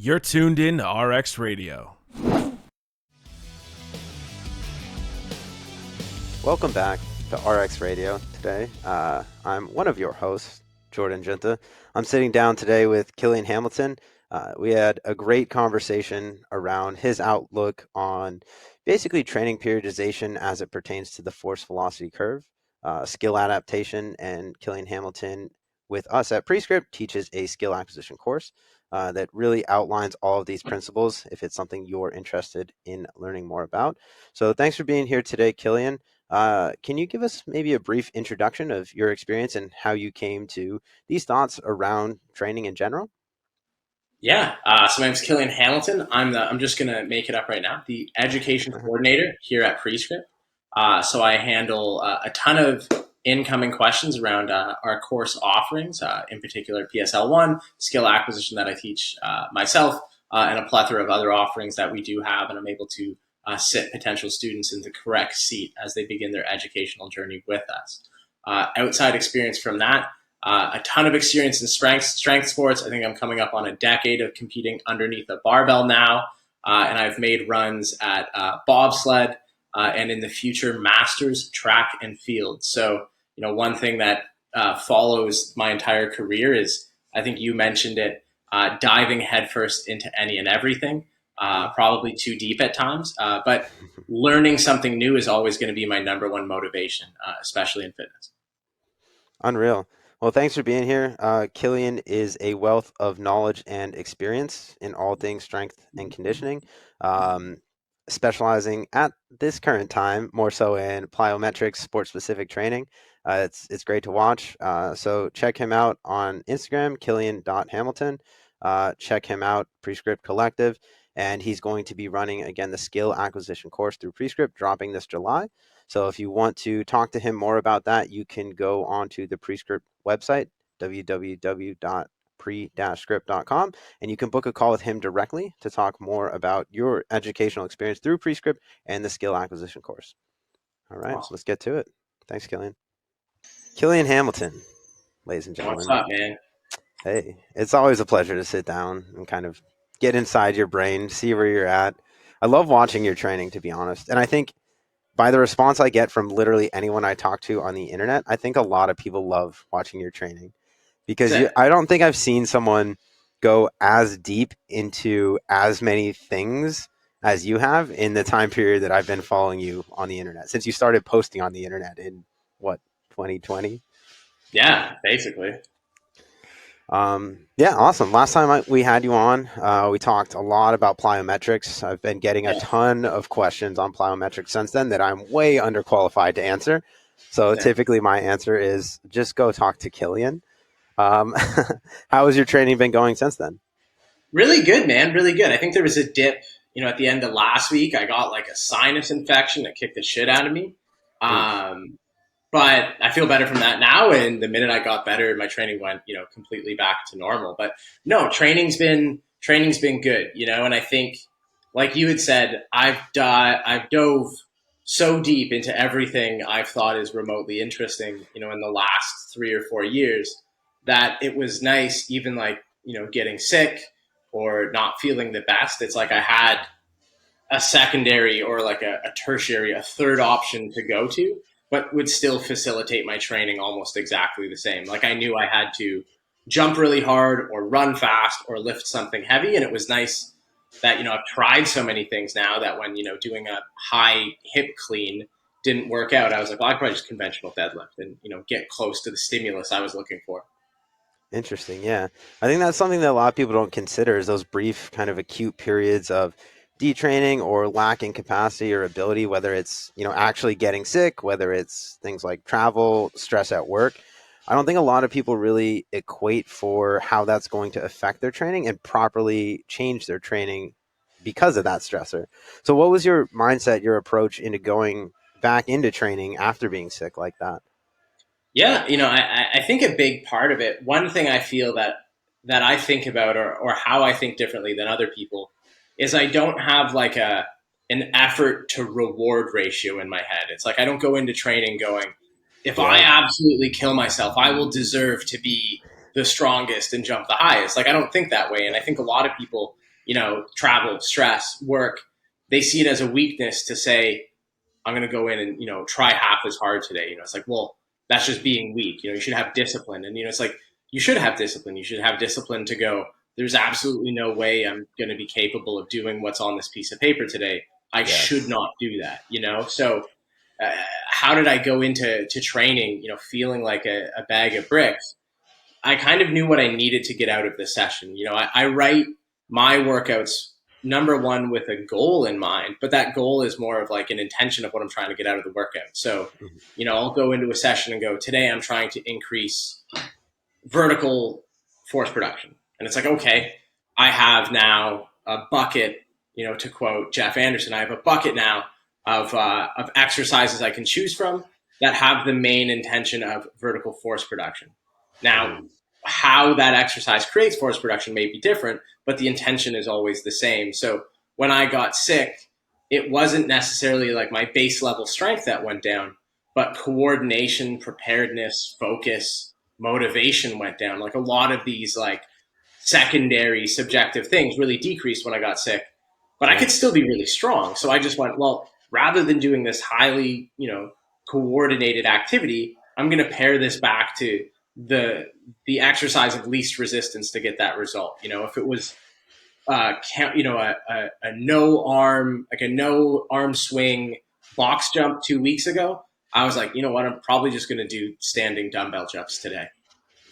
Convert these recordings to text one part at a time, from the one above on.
You're tuned in to RX Radio. Welcome back to RX Radio today. I'm one of your hosts, Jordan Junta. I'm sitting down today with Killian Hamilton. We had a great conversation around his outlook on basically training periodization as it pertains to the force velocity curve, skill adaptation, and Killian Hamilton with us at Prescript teaches a skill acquisition course that really outlines all of these principles if it's something you're interested in learning more about. So thanks for being here today, Killian. Can you give us maybe a brief introduction of your experience and how you came to these thoughts around training in general? Yeah, so my name's Killian Hamilton. I'm just gonna make it up right now. The education coordinator here at Prescript. So I handle a ton of incoming questions around our course offerings, in particular PSL1, skill acquisition that I teach myself, and a plethora of other offerings that we do have, and I'm able to sit potential students in the correct seat as they begin their educational journey with us. Outside experience from that, a ton of experience in strength sports. I think I'm coming up on a decade of competing underneath a barbell now, and I've made runs at bobsled and in the future masters, track, and field. So, one thing that follows my entire career is, I think you mentioned it, diving headfirst into any and everything, probably too deep at times, but learning something new is always going to be my number one motivation, especially in fitness. Unreal. Well, thanks for being here. Killian is a wealth of knowledge and experience in all things strength and conditioning, specializing at this current time more so in plyometrics, sport-specific training. It's great to watch. So check him out on Instagram, killian.hamilton. Check him out, Prescript Collective. And he's going to be running, again, the skill acquisition course through Prescript, dropping this July. So if you want to talk to him more about that, you can go onto the Prescript website, www.pre-script.com, and you can book a call with him directly to talk more about your educational experience through Prescript and the skill acquisition course. All right, Awesome. Let's get to it. Thanks, Killian. Killian Hamilton, ladies and gentlemen. What's up, man? Hey, it's always a pleasure to sit down and kind of get inside your brain, see where you're at. I love watching your training, to be honest. And I think by the response I get from literally anyone I talk to on the internet, I think a lot of people love watching your training because I don't think I've seen someone go as deep into as many things as you have in the time period that I've been following you on the internet since you started posting on the internet in what, 2020? Yeah, basically. Yeah, awesome. Last time we had you on, we talked a lot about plyometrics. I've been getting a ton of questions on plyometrics since then that I'm way underqualified to answer. So typically my answer is just go talk to Killian. How has your training been going since then? Really good, man. Really good. I think there was a dip, at the end of last week. I got like a sinus infection that kicked the shit out of me. But I feel better from that now. And the minute I got better, my training went, completely back to normal. But no, training's been good, and I think, like you had said, I've dove so deep into everything I've thought is remotely interesting, in the last 3 or 4 years, that it was nice, even like, getting sick or not feeling the best. It's like I had a secondary or like a tertiary, a third option to go to, but would still facilitate my training almost exactly the same. Like I knew I had to jump really hard or run fast or lift something heavy. And it was nice that, I've tried so many things now that when, doing a high hip clean didn't work out, I was like, well, I could probably just conventional deadlift and, get close to the stimulus I was looking for. Interesting. Yeah. I think that's something that a lot of people don't consider is those brief kind of acute periods of detraining or lacking capacity or ability, whether it's, actually getting sick, whether it's things like travel, stress at work. I don't think a lot of people really equate for how that's going to affect their training and properly change their training because of that stressor. So what was your mindset, your approach into going back into training after being sick like that? Yeah, I think a big part of it, one thing I feel that I think about or how I think differently than other people is I don't have like an effort to reward ratio in my head. It's like I don't go into training going, if I absolutely kill myself, I will deserve to be the strongest and jump the highest. Like I don't think that way. And I think a lot of people travel, stress, work, they see it as a weakness to say, I'm going to go in and, try half as hard today. It's like, well, that's just being weak. You should have discipline. And, it's like, you should have discipline. You should have discipline to go, there's absolutely no way I'm going to be capable of doing what's on this piece of paper today. I should Yes. not do that. So how did I go into training, feeling like a bag of bricks? I kind of knew what I needed to get out of the session. I write my workouts number one with a goal in mind, but that goal is more of like an intention of what I'm trying to get out of the workout. So, Mhm. I'll go into a session and go, today I'm trying to increase vertical force production. And it's like, okay, I have now a bucket, to quote Jeff Anderson, I have a bucket now of exercises I can choose from that have the main intention of vertical force production. Now, Mhm. how that exercise creates force production may be different, but the intention is always the same. So when I got sick, it wasn't necessarily like my base level strength that went down, but coordination, preparedness, focus, motivation went down. Like a lot of these like secondary subjective things really decreased when I got sick, but I Yeah. could still be really strong. So I just went, well, rather than doing this highly, coordinated activity, I'm going to pare this back to the exercise of least resistance to get that result. If it was a no arm, like a no arm swing box jump 2 weeks ago, I was like, you know what, I'm probably just going to do standing dumbbell jumps today.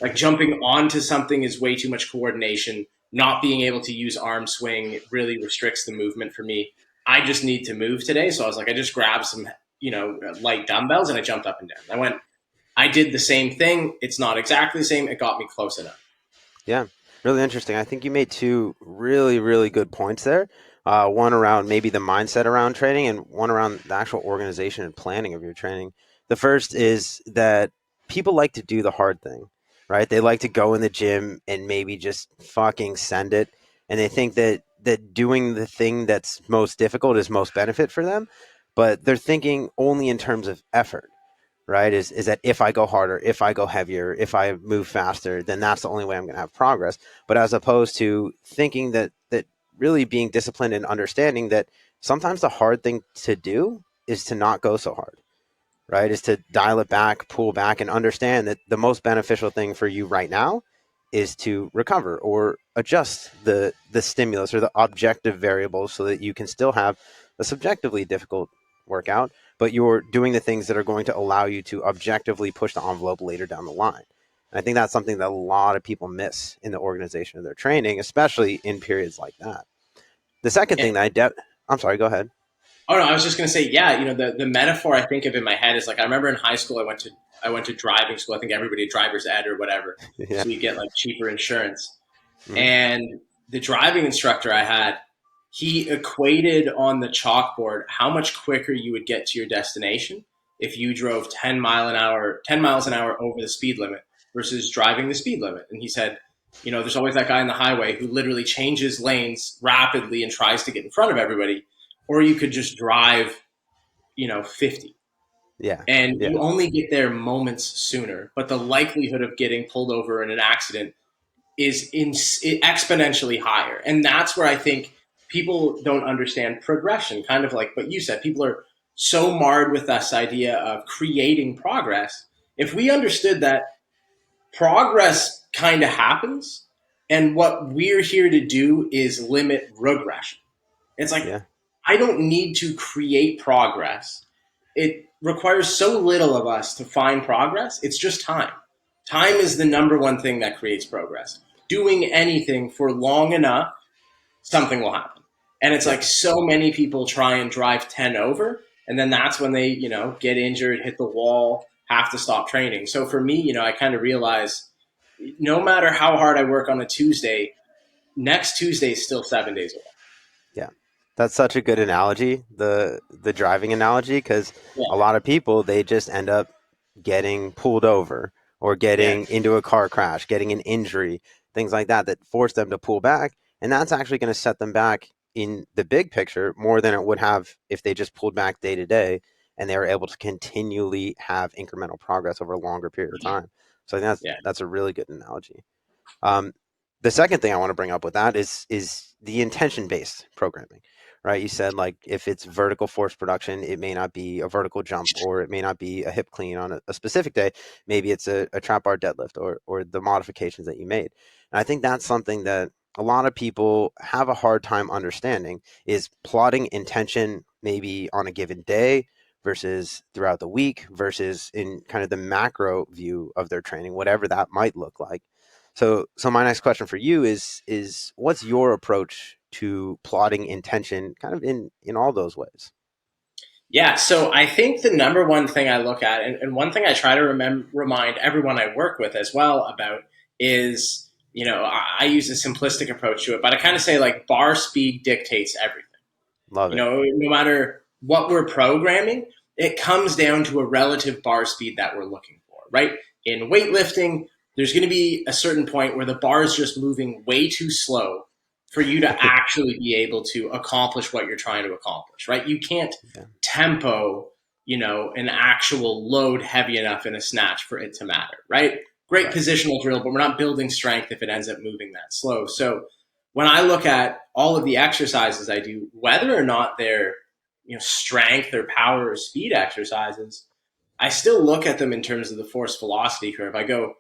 Like jumping onto something is way too much coordination. Not being able to use arm swing really restricts the movement for me. I just need to move today. So I was like, I just grabbed some, light dumbbells and I jumped up and down. I did the same thing. It's not exactly the same. It got me close enough. Yeah, really interesting. I think you made two really, really good points there. One around maybe the mindset around training, and one around the actual organization and planning of your training. The first is that people like to do the hard thing, right? They like to go in the gym and maybe just fucking send it, and they think that doing the thing that's most difficult is most benefit for them, but they're thinking only in terms of effort, right? Is that if I go harder, if I go heavier, if I move faster, then that's the only way I'm going to have progress. But as opposed to thinking that really being disciplined and understanding that sometimes the hard thing to do is to not go so hard, right? Is to dial it back, pull back, and understand that the most beneficial thing for you right now is to recover or adjust the stimulus or the objective variables so that you can still have a subjectively difficult workout, but you're doing the things that are going to allow you to objectively push the envelope later down the line. And I think that's something that a lot of people miss in the organization of their training, especially in periods like that. The second thing that I'm sorry, go ahead. Oh no, I was just gonna say, yeah, the metaphor I think of in my head is like I remember in high school I went to driving school. I think everybody had driver's ed or whatever, Yeah. so you get like cheaper insurance. Hmm. And the driving instructor I had, he equated on the chalkboard how much quicker you would get to your destination if you drove 10 miles an hour over the speed limit versus driving the speed limit. And he said, there's always that guy on the highway who literally changes lanes rapidly and tries to get in front of everybody, or you could just drive, 50. Yeah. And you Yeah. only get there moments sooner, but the likelihood of getting pulled over in an accident is exponentially higher. And that's where I think people don't understand progression, kind of like what you said. People are so marred with this idea of creating progress. If we understood that progress kind of happens and what we're here to do is limit regression, it's like, Yeah. I don't need to create progress. It requires so little of us to find progress. It's just time. Time is the number one thing that creates progress. Doing anything for long enough, something will happen. And it's Yeah. like so many people try and drive 10 over, and then that's when they, get injured, hit the wall, have to stop training. So for me, I kind of realize no matter how hard I work on a Tuesday, next Tuesday is still 7 days away. Yeah, that's such a good analogy, the driving analogy, because Yeah. a lot of people they just end up getting pulled over or Yeah. getting into a car crash, getting an injury, things like that that force them to pull back, and that's actually going to set them back in the big picture more than it would have if they just pulled back day to day and they were able to continually have incremental progress over a longer period of time. So I think Yeah. that's a really good analogy. Um, the second thing I want to bring up with that is the intention based programming, right? You said like if it's vertical force production, it may not be a vertical jump, or it may not be a hip clean on a specific day. Maybe it's a trap bar deadlift, or the modifications that you made. And I think that's something that a lot of people have a hard time understanding, is plotting intention maybe on a given day versus throughout the week versus in kind of the macro view of their training, whatever that might look like. So my next question for you is what's your approach to plotting intention kind of in all those ways? Yeah, so I think the number one thing I look at, and one thing I try to remind everyone I work with as well about is, I use a simplistic approach to it, but I kind of say like bar speed dictates everything. Love it. No matter what we're programming, it comes down to a relative bar speed that we're looking for, right? In weightlifting, there's going to be a certain point where the bar is just moving way too slow for you to actually be able to accomplish what you're trying to accomplish, right? You can't Yeah. tempo, an actual load heavy enough in a snatch for it to matter, right? Great Right. positional drill, but we're not building strength if it ends up moving that slow. So when I look at all of the exercises I do, whether or not they're strength or power or speed exercises, I still look at them in terms of the force velocity curve. I go,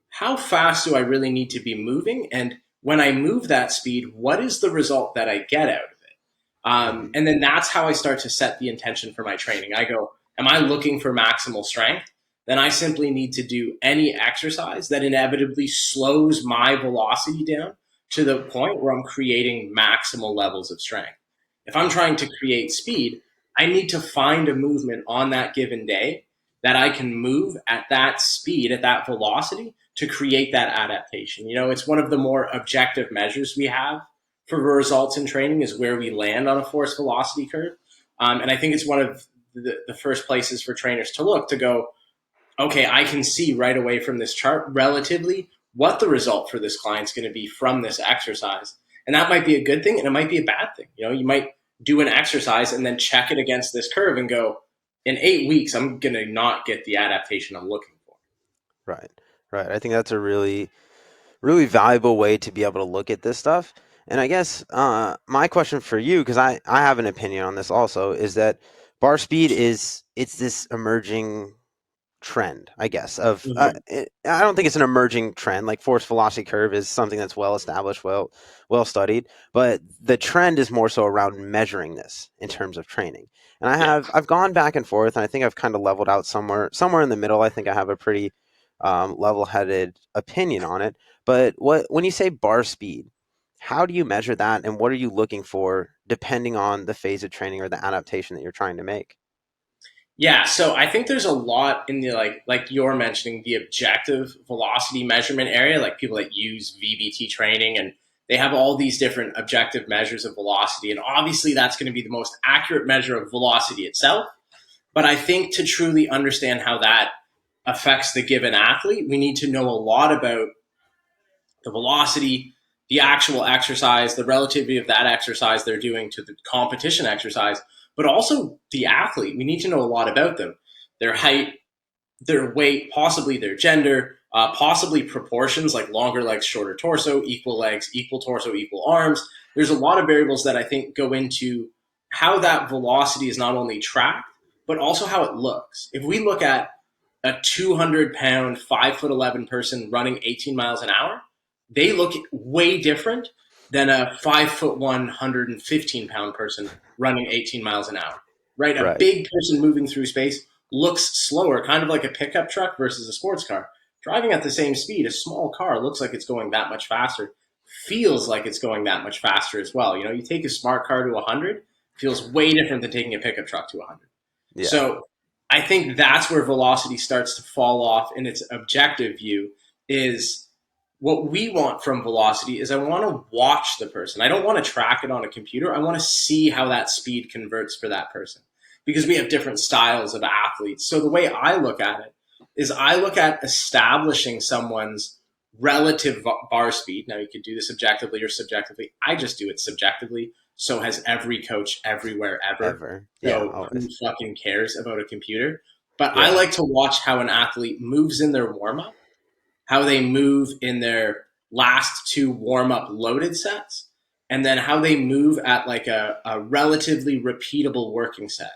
how fast do I really need to be moving? And when I move that speed, what is the result that I get out of it? Hmm. And then that's how I start to set the intention for my training. I go, am I looking for maximal strength? Then I simply need to do any exercise that inevitably slows my velocity down to the point where I'm creating maximal levels of strength. If I'm trying to create speed, I need to find a movement on that given day that I can move at that speed, at that velocity to create that adaptation. It's one of the more objective measures we have for results in training is where we land on a force velocity curve. And I think it's one of the first places for trainers to look to go, okay, I can see right away from this chart relatively what the result for this client's going to be from this exercise. And that might be a good thing and it might be a bad thing. You might do an exercise and then check it against this curve and go, in 8 weeks, I'm going to not get the adaptation I'm looking for. Right. Right. I think that's a really valuable way to be able to look at this stuff. And I guess my question for you, because I have an opinion on this also, is that bar speed it's this emerging trend, I guess, of Mm-hmm. I don't think it's an emerging trend. Like force velocity curve is something that's well established, well studied, but the trend is more so around measuring this in terms of training. And Yeah. I've gone back and forth, and I think I've kind of leveled out somewhere in the middle. I think I have a pretty level-headed opinion on it. But when you say bar speed, how do you measure that, and what are you looking for depending on the phase of training or the adaptation that you're trying to make? Yeah, so I think there's a lot in the like you're mentioning the objective velocity measurement area, like people that use VBT training and they have all these different objective measures of velocity and obviously that's going to be the most accurate measure of velocity itself, but I think to truly understand how that affects the given athlete, we need to know a lot about the velocity, the actual exercise, the relativity of that exercise they're doing to the competition exercise, but also the athlete. We need to know a lot about them, their height, their weight, possibly their gender, possibly proportions like longer legs, shorter torso, equal legs, equal torso, equal arms. There's a lot of variables that I think go into how that velocity is not only tracked, but also how it looks. If we look at a 200-pound, 5'11" person running 18 miles an hour, they look way different than a 5'1", 115-pound person running 18 miles an hour. Right? A Right. big person moving through space looks slower, kind of like a pickup truck versus a sports car. Driving at the same speed, a small car looks like it's going that much faster, feels like it's going that much faster as well. You take a smart car to 100, feels way different than taking a pickup truck to 100. Yeah. So I think that's where velocity starts to fall off in its objective view is what we want from velocity is I want to watch the person. I don't want to track it on a computer. I want to see how that speed converts for that person because we have different styles of athletes. So the way I look at it is I look at establishing someone's relative bar speed. Now you could do this objectively or subjectively. I just do it subjectively. So has every coach everywhere ever. Ever. Yeah, So who always. fucking cares about a computer? But I Yeah. like to watch how an athlete moves in their warm up, how they move in their last two warm-up loaded sets, and then how they move at like a relatively repeatable working set.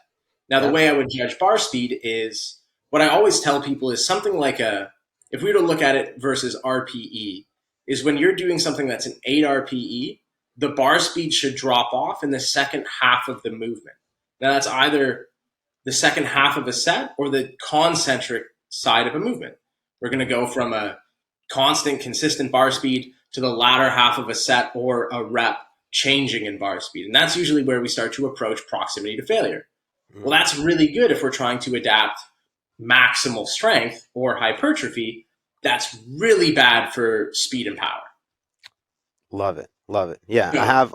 Now, the Yeah. way I would judge bar speed is what I always tell people is something like if we were to look at it versus RPE, is when you're doing something that's an 8 RPE, the bar speed should drop off in the second half of the movement. Now, that's either the second half of a set or the concentric side of a movement. We're going to go from a constant, consistent bar speed to the latter half of a set or a rep changing in bar speed. And that's usually where we start to approach proximity to failure. Well, that's really good if we're trying to adapt maximal strength or hypertrophy. That's really bad for speed and power. Love it. Love it. Yeah. I So, have,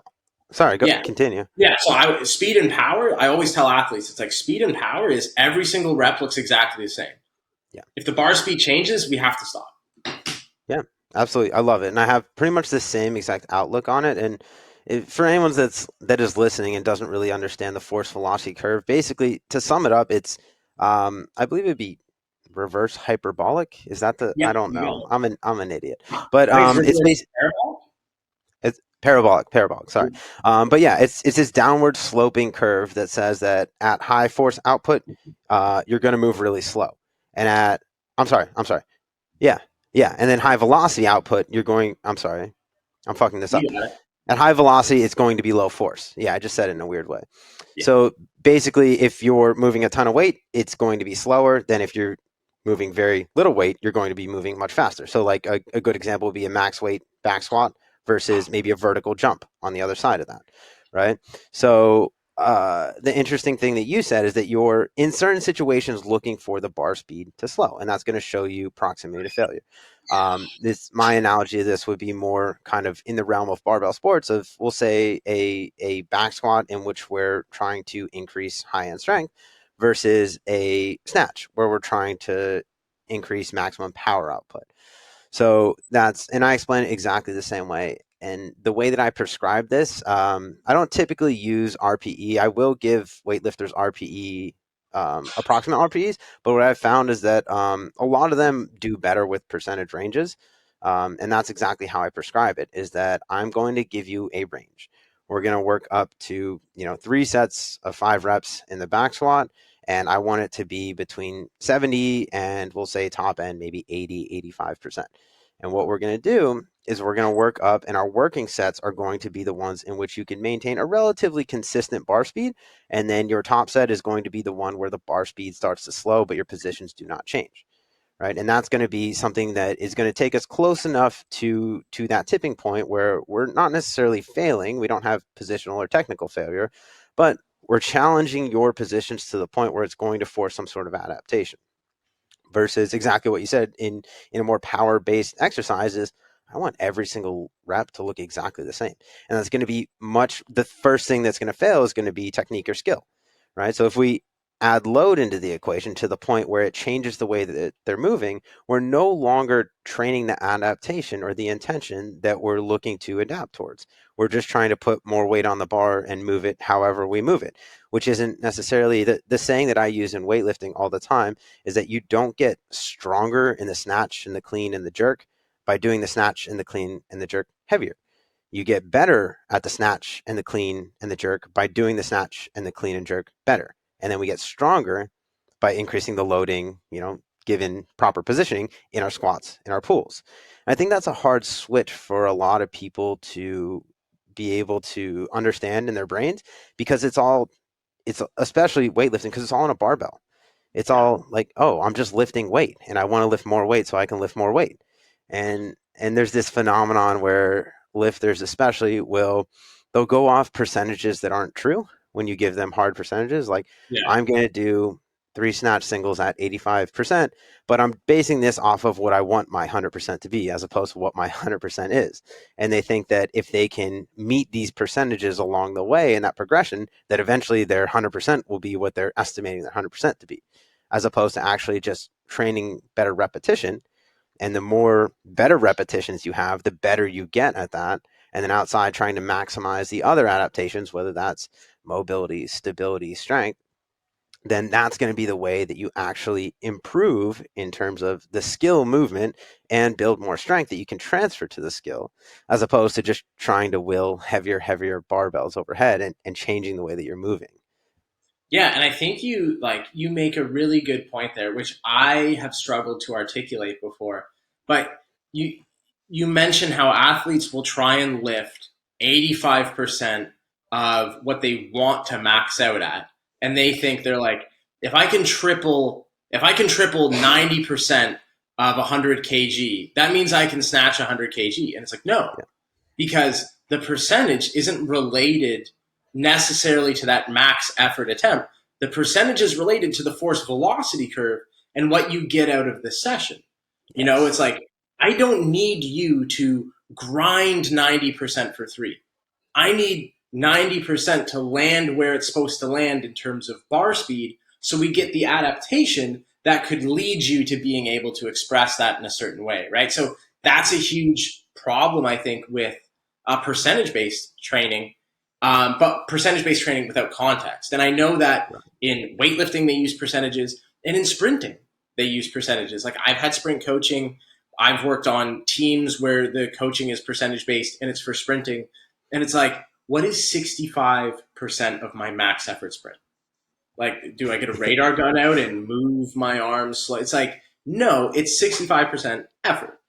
sorry, go yeah. continue. Yeah, so speed and power, I always tell athletes, it's like speed and power is every single rep looks exactly the same. Yeah. If the bar speed changes, we have to stop. Yeah, absolutely. I love it. And I have pretty much the same exact outlook on it. And for anyone that is listening and doesn't really understand the force velocity curve, basically to sum it up, it's I believe it'd be reverse hyperbolic. Is that Yeah, I don't you got know. it. I'm an idiot. But Wait, it's basically parabolic? it's parabolic, sorry. But yeah, it's this downward sloping curve that says that at high force output, you're going to move really slow. And I'm sorry. Yeah. Yeah. And then high velocity output, I'm sorry. I'm fucking this up. You got it. At high velocity, it's going to be low force. Yeah. I just said it in a weird way. Yeah. So basically, if you're moving a ton of weight, it's going to be slower than if you're moving very little weight, you're going to be moving much faster. So like a good example would be a max weight back squat versus maybe a vertical jump on the other side of that. Right. So the interesting thing that you said is that you're in certain situations looking for the bar speed to slow, and that's going to show you proximity to failure. My analogy of this would be more kind of in the realm of barbell sports of, we'll say, a back squat in which we're trying to increase high end strength versus a snatch where we're trying to increase maximum power output. So and I explain it exactly the same way. And the way that I prescribe this, I don't typically use RPE. I will give weightlifters RPE, approximate RPEs, but what I've found is that a lot of them do better with percentage ranges. And that's exactly how I prescribe it, is that I'm going to give you a range. We're going to work up to, 3 sets of 5 reps in the back squat. And I want it to be between 70 and, we'll say, top end, maybe 80, 85%. And what we're going to do is we're going to work up, and our working sets are going to be the ones in which you can maintain a relatively consistent bar speed. And then your top set is going to be the one where the bar speed starts to slow, but your positions do not change. Right. And that's going to be something that is going to take us close enough to that tipping point where we're not necessarily failing. We don't have positional or technical failure, but we're challenging your positions to the point where it's going to force some sort of adaptation. Versus exactly what you said in a more power-based exercises, I want every single rep to look exactly the same. And that's going to be the first thing that's going to fail is going to be technique or skill, right? So if we add load into the equation to the point where it changes the way that they're moving, we're no longer training the adaptation or the intention that we're looking to adapt towards. We're just trying to put more weight on the bar and move it however we move it, which isn't necessarily the saying that I use in weightlifting all the time is that you don't get stronger in the snatch and the clean and the jerk by doing the snatch and the clean and the jerk heavier. You get better at the snatch and the clean and the jerk by doing the snatch and the clean and jerk better. And then we get stronger by increasing the loading, given proper positioning in our squats, in our pulls. And I think that's a hard switch for a lot of people to be able to understand in their brains, because it's especially weightlifting, because it's all on a barbell. It's all like, oh, I'm just lifting weight and I want to lift more weight so I can lift more weight. And there's this phenomenon where lifters especially they'll go off percentages that aren't true when you give them hard percentages. Like, I'm going to do 3 snatch singles at 85%, but I'm basing this off of what I want my 100% to be as opposed to what my 100% is. And they think that if they can meet these percentages along the way in that progression, that eventually their 100% will be what they're estimating their 100% to be, as opposed to actually just training better repetition. And the more better repetitions you have, the better you get at that. And then outside trying to maximize the other adaptations, whether that's mobility, stability, strength. then that's going to be the way that you actually improve in terms of the skill movement and build more strength that you can transfer to the skill, as opposed to just trying to will heavier barbells overhead and changing the way that you're moving. Yeah, and I think you make a really good point there, which I have struggled to articulate before. But you you mentioned how athletes will try and lift 85% of what they want to max out at. And they think they're like, if I can triple 90% of 100 kg, that means I can snatch 100 kg. And it's like, no, Yeah. because the percentage isn't related necessarily to that max effort attempt. The percentage is related to the force velocity curve and what you get out of the session. You know, it's like, I don't need you to grind 90% for three. I need 90% to land where it's supposed to land in terms of bar speed, so we get the adaptation that could lead you to being able to express that in a certain way, right? So that's a huge problem, I think, with percentage-based training, but percentage-based training without context. And I know that in weightlifting they use percentages, and in sprinting they use percentages. Like, I've had sprint coaching. I've worked on teams where the coaching is percentage-based and it's for sprinting. And it's like, what is 65% of my max effort sprint? Like, do I get a radar gun out and move my arms slow? It's like, no, it's 65% effort.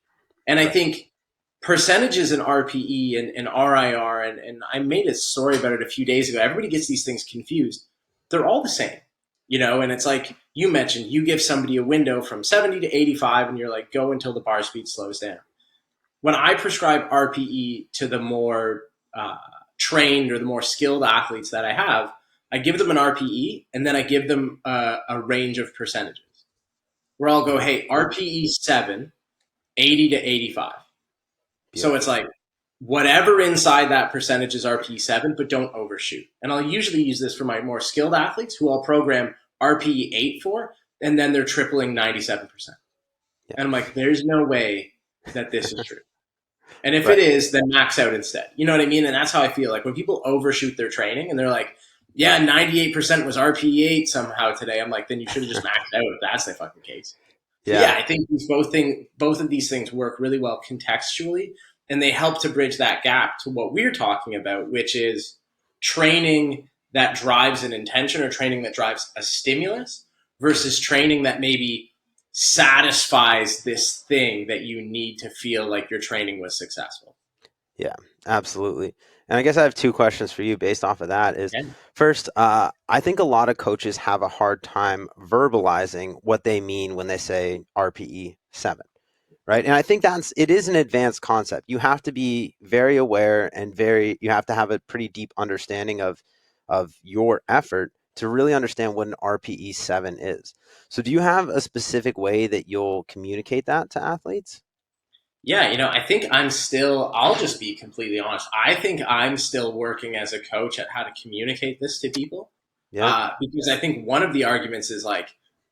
And I think percentages in RPE and RIR, and I made a story about it a few days ago. Everybody gets these things confused. They're all the same, you know? And it's like you mentioned, you give somebody a window from 70 to 85 and you're like, go until the bar speed slows down. When I prescribe RPE to the more trained or the more skilled athletes that I have, I give them an RPE and then I give them a range of percentages where I'll go, hey, RPE 7, 80 to 85. So it's like, whatever inside that percentage is RPE 7, but don't overshoot. And I'll usually use this for my more skilled athletes who I'll program RPE 8 for, and then they're tripling 97%. Yeah. And I'm like, there's no way that this is true. And if it is, then max out instead. You know what I mean? And that's how I feel. Like, when people overshoot their training and they're like, yeah, 98% was RPE 8 somehow today. I'm like, then you should have just maxed out if that's the fucking case. So yeah, I think both of these things work really well contextually, and they help to bridge that gap to what we're talking about, which is training that drives an intention or training that drives a stimulus versus training that maybe satisfies this thing that you need to feel like your training was successful. Yeah, absolutely. And I guess I have two questions for you based off of that. First, I think a lot of coaches have a hard time verbalizing what they mean when they say RPE 7, right? And I think it is an advanced concept. You have to be very aware and you have to have a pretty deep understanding of your effort to really understand what an RPE 7 is. So do you have a specific way that you'll communicate that to athletes? Yeah, I think I'll just be completely honest. I think I'm still working as a coach at how to communicate this to people. Because I think one of the arguments is like,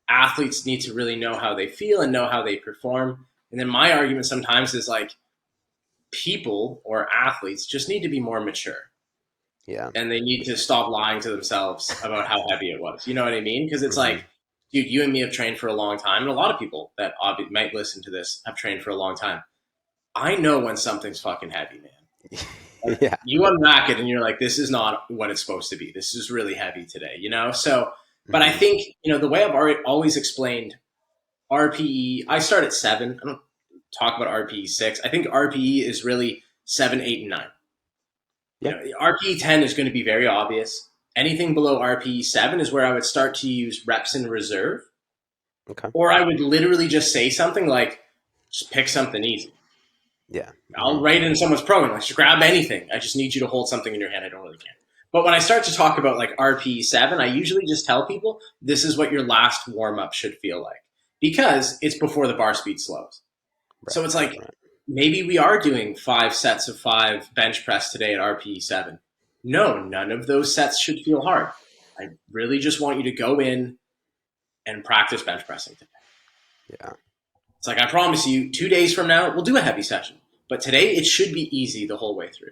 athletes need to really know how they feel and know how they perform. And then my argument sometimes is like, people or athletes just need to be more mature. Yeah. And they need to stop lying to themselves about how heavy it was. You know what I mean? Because it's like, dude, you and me have trained for a long time. And a lot of people that might listen to this have trained for a long time. I know when something's fucking heavy, man. Like, you unrack it and you're like, this is not what it's supposed to be. This is really heavy today, So, but I think, the way I've always explained RPE, I start at 7. I don't talk about RPE 6. I think RPE is really 7, 8, and 9. RPE 10 is going to be very obvious. Anything below RPE 7 is where I would start to use reps in reserve. Okay. Or I would literally just say something like, just pick something easy. Yeah. I'll write it in someone's program. Like, just grab anything. I just need you to hold something in your hand. I don't really care. But when I start to talk about like RPE 7, I usually just tell people this is what your last warm up should feel like, because it's before the bar speed slows. So it's like, maybe we are doing 5 sets of 5 bench press today at RPE 7. No, none of those sets should feel hard. I really just want you to go in and practice bench pressing today. Yeah. It's like, I promise you, 2 days from now, we'll do a heavy session. But today, it should be easy the whole way through.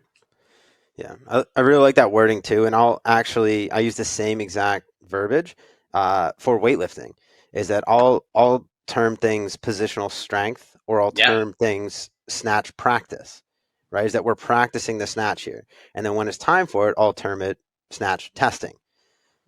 Yeah, I really like that wording too. And I use the same exact verbiage for weightlifting is that I'll term things positional strength, or I'll Yeah. term things snatch practice, right? Is that we're practicing the snatch here. And then when it's time for it, I'll term it snatch testing.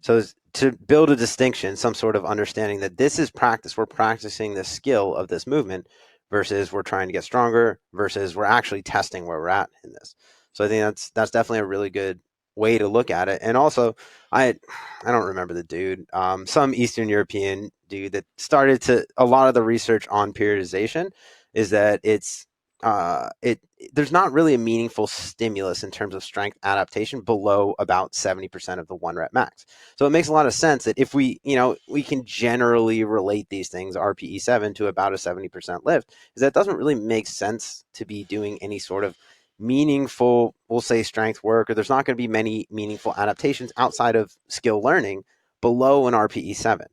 So to build a distinction, some sort of understanding that this is practice. We're practicing the skill of this movement versus we're trying to get stronger versus we're actually testing where we're at in this. So I think that's definitely a really good way to look at it. And also, I don't remember the dude, some Eastern European dude that started to a lot of the research on periodization is that there's not really a meaningful stimulus in terms of strength adaptation below about 70% of the 1 rep max. So it makes a lot of sense that if we can generally relate these things, RPE7 to about a 70% lift, is that it doesn't really make sense to be doing any sort of meaningful, we'll say, strength work, or there's not going to be many meaningful adaptations outside of skill learning below an RPE7,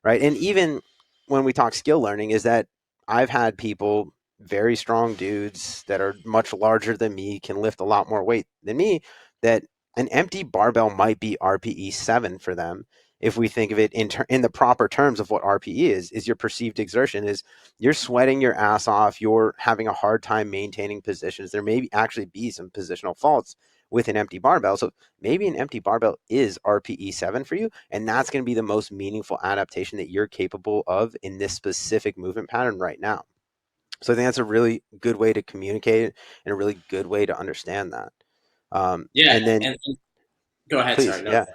right? And even when we talk skill learning, is that I've had people, very strong dudes that are much larger than me, can lift a lot more weight than me, that an empty barbell might be RPE7 for them. If we think of it in the proper terms of what RPE is your perceived exertion, is you're sweating your ass off, you're having a hard time maintaining positions. There may actually be some positional faults with an empty barbell. So maybe an empty barbell is RPE7 for you, and that's going to be the most meaningful adaptation that you're capable of in this specific movement pattern right now. So I think that's a really good way to communicate and a really good way to understand that. Yeah. And then, And go ahead. please, Sorry. No. yeah.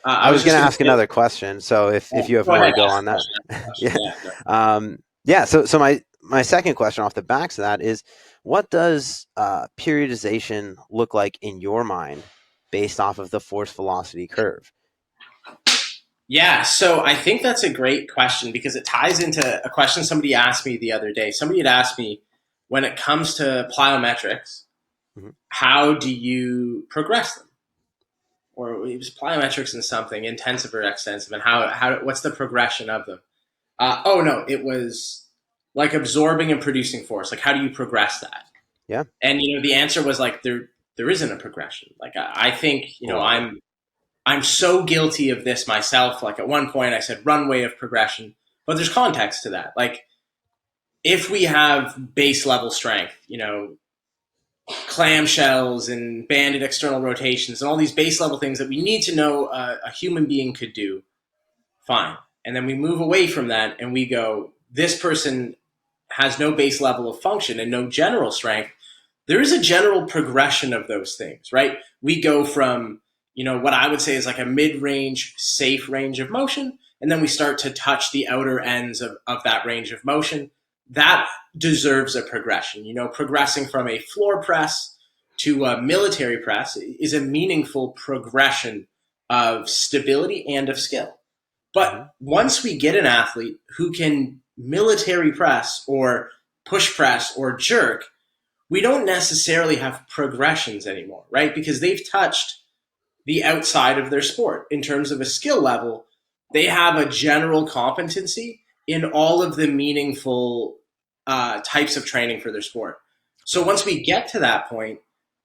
I I was was going just to going to ask say, another question. So if you have go more ahead. to go Ask on the that, question. Ask the question. yeah, Yeah. No. yeah. So my second question off the back of that is, what does periodization look like in your mind, based off of the force velocity curve? Yeah, so I think that's a great question because it ties into a question somebody asked me the other day. Somebody had asked me, when it comes to plyometrics, Mhm. how do you progress them? Or it was plyometrics and something, intensive or extensive, and what's the progression of them? Oh no, it was like absorbing and producing force. Like, how do you progress that? Yeah. And the answer was like there isn't a progression. Like I think Whoa. I'm so guilty of this myself. Like at one point I said runway of progression, but there's context to that. Like if we have base level strength, clamshells and banded external rotations and all these base level things that we need to know a human being could do, fine. And then we move away from that and we go, this person has no base level of function and no general strength. There is a general progression of those things, right? We go from, what I would say is like a mid-range, safe range of motion, and then we start to touch the outer ends of that range of motion. That deserves a progression. Progressing from a floor press to a military press is a meaningful progression of stability and of skill. But Hmm. once we get an athlete who can military press or push press or jerk, we don't necessarily have progressions anymore, right? Because they've touched the outside of their sport in terms of a skill level. They have a general competency in all of the meaningful types of training for their sport. So Right. once we get to that point,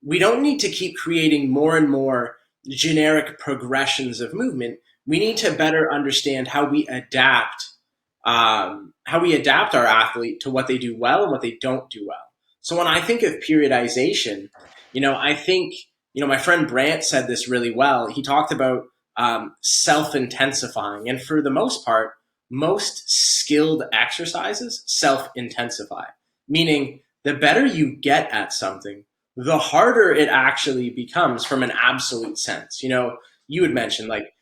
we don't need to keep creating more and more generic progressions of movement. We need to better understand how we adapt our athlete to what they do well and what they don't do well. So when I think of periodization, I think, my friend Brant said this really well. He talked about self-intensifying. And for the most part, most skilled exercises self-intensify, meaning the better you get at something, the harder it actually becomes from an absolute sense. You had Hmm. mentioned, like,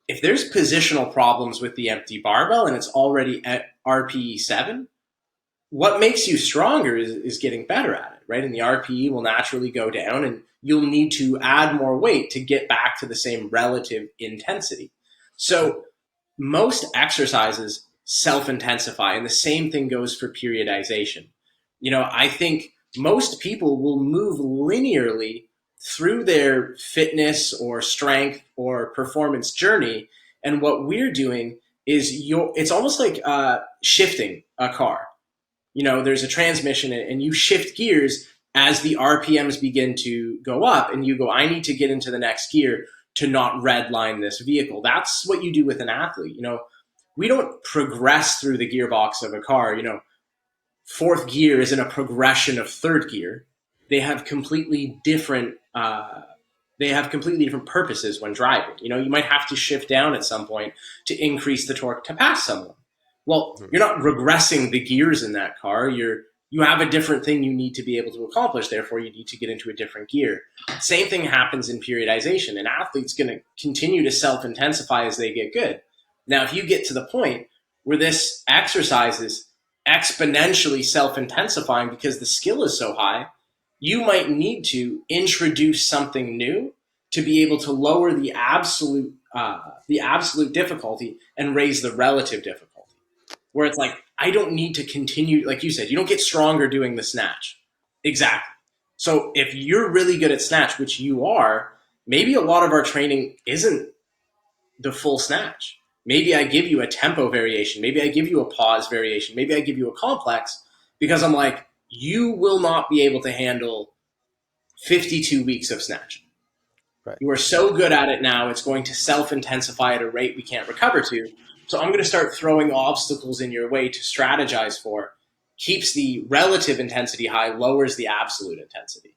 if there's positional problems with the empty barbell and it's already at RPE7, what makes you stronger is getting better at it, right? And the RPE will naturally go down and you'll need to add more weight to get back to the same relative intensity. So most exercises self-intensify, and the same thing goes for periodization. I think most people will move linearly through their fitness or strength or performance journey, and what we're doing is it's almost like shifting a car. There's a transmission and you shift gears as the RPMs begin to go up and you go, I need to get into the next gear. to not redline this vehicle. That's what you do with an athlete. We don't progress through the gearbox of a car. Fourth gear isn't a progression of third gear. They have completely different. They have completely different purposes when driving. You might have to shift down at some point to increase the torque to pass someone. Well, you're not regressing the gears in that car. You have a different thing you need to be able to accomplish. Therefore, you need to get into a different gear. Same thing happens in periodization. An athlete's going to continue to self-intensify as they get good. Now, if you get to the point where this exercise is exponentially self-intensifying because the skill is so high, you might need to introduce something new to be able to lower the absolute difficulty and raise the relative difficulty. Where it's like, I don't need to continue, like you said, you don't get stronger doing the snatch. Exactly. So if you're really good at snatch, which you are, maybe a lot of our training isn't the full snatch. Maybe I give you a tempo variation. Maybe I give you a pause variation. Maybe I give you a complex because I'm like, you will not be able to handle 52 weeks of snatching. Right. You are so good at it now, it's going to self-intensify at a rate we can't recover to. So I'm going to start throwing obstacles in your way to strategize for. Keeps the relative intensity high, lowers the absolute intensity.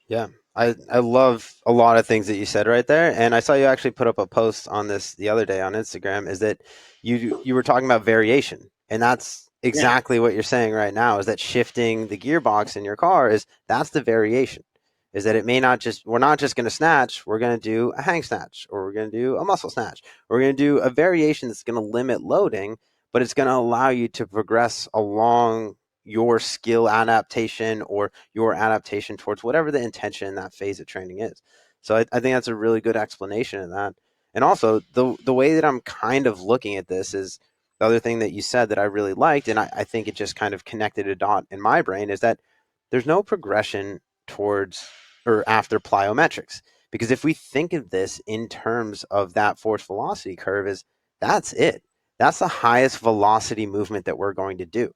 Yeah, I love a lot of things that you said right there, and I saw you actually put up a post on this the other day on Instagram. Is that you were talking about variation, and that's Yeah. exactly what you're saying right now. Is that shifting the gearbox in your car? That's the variation? Is that it may not just we're not just going to snatch, we're going to do a hang snatch, or we're going to do a muscle snatch, or we're going to do a variation that's going to limit loading, but it's going to allow you to progress along your skill adaptation or your adaptation towards whatever the intention in that phase of training is. So I think that's a really good explanation of that. And also the way that I'm kind of looking at this is the other thing that you said that I really liked, and I think it just kind of connected a dot in my brain, is that there's no progression towards or after plyometrics. Because if we think of this in terms of that force velocity curve, that's it. That's the highest velocity movement that we're going to do.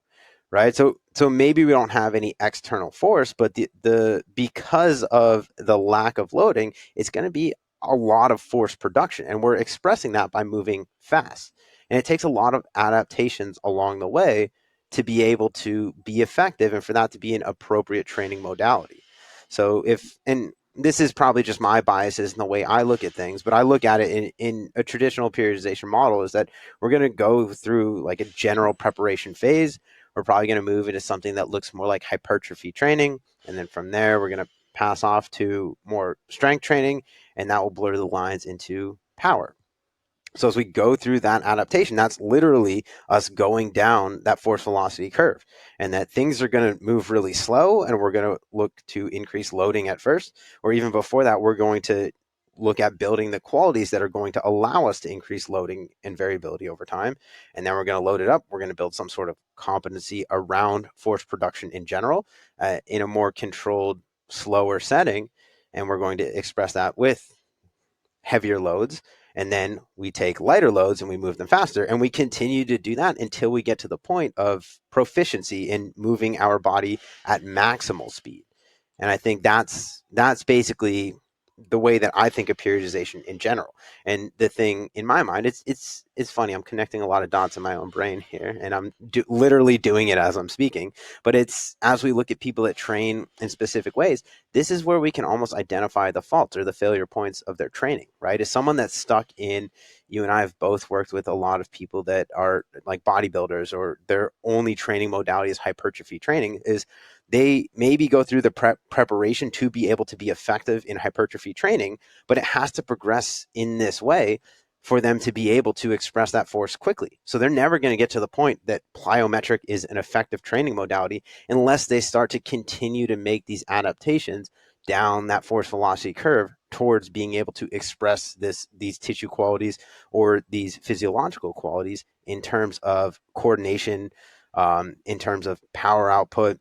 Right. So maybe we don't have any external force, but the because of the lack of loading, it's going to be a lot of force production. And we're expressing that by moving fast. And it takes a lot of adaptations along the way to be able to be effective and for that to be an appropriate training modality. So and this is probably just my biases in the way I look at things, but I look at it in a traditional periodization model is that we're going to go through like a general preparation phase. We're probably going to move into something that looks more like hypertrophy training. And then from there, we're going to pass off to more strength training, and that will blur the lines into power. So as we go through that adaptation, that's literally us going down that force velocity curve, and that things are going to move really slow, and we're going to look to increase loading at first, or even before that, we're going to look at building the qualities that are going to allow us to increase loading and variability over time. And then we're going to load it up. We're going to build some sort of competency around force production in general, in a more controlled, slower setting. And we're going to express that with heavier loads, and then we take lighter loads and we move them faster, and we continue to do that until we get to the point of proficiency in moving our body at maximal speed. And I think that's basically the way that I think of periodization in general. And the thing in my mind, it's funny. I'm connecting a lot of dots in my own brain here, and I'm literally doing it as I'm speaking. But it's as we look at people that train in specific ways, this is where we can almost identify the faults or the failure points of their training. Right? As someone that's stuck in, you and I have both worked with a lot of people that are like bodybuilders, or their only training modality is hypertrophy training. Is they maybe go through the preparation to be able to be effective in hypertrophy training, but it has to progress in this way for them to be able to express that force quickly. So they're never going to get to the point that plyometric is an effective training modality unless they start to continue to make these adaptations down that force velocity curve towards being able to express these tissue qualities or these physiological qualities in terms of coordination, in terms of power output,